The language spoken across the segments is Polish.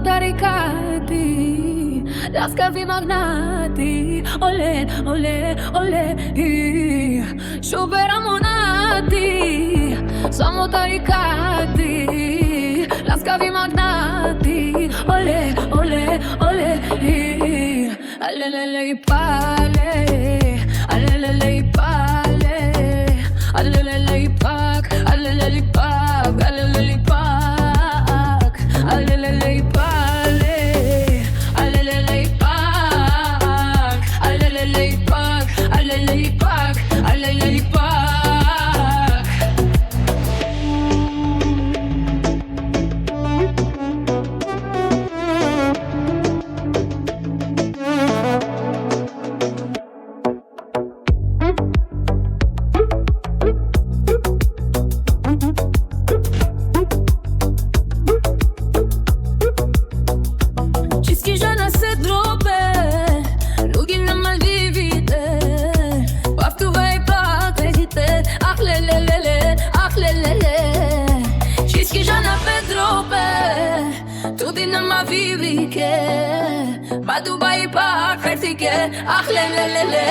tarikati, laskawi magnati, ole, ole, ole, Shubera monati, siamo tarikati, laskawi magnati, ole, ole, ole, alelele pale, alelele pale, alelele pak, alelele pak, alelele pak, alelele pale, alelele pak, alelele pak, alelele pak, alelele pak. Dubai pa kritike, lelele, lelele,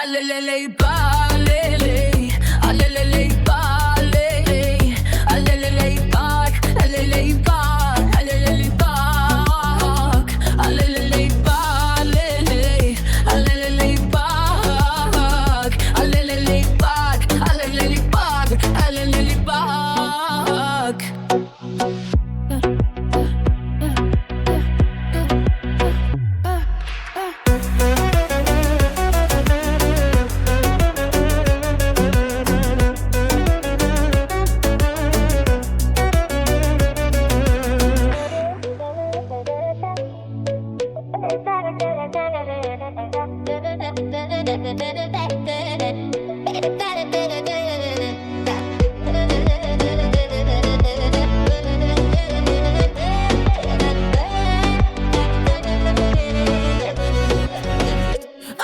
alelele pa lele, alelele pa lele, alelele pa, alelele pa, alelele pa, alelele pa lele, alelele pa, alelele pa, alelele pa, alelele pa.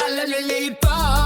Alelele pa.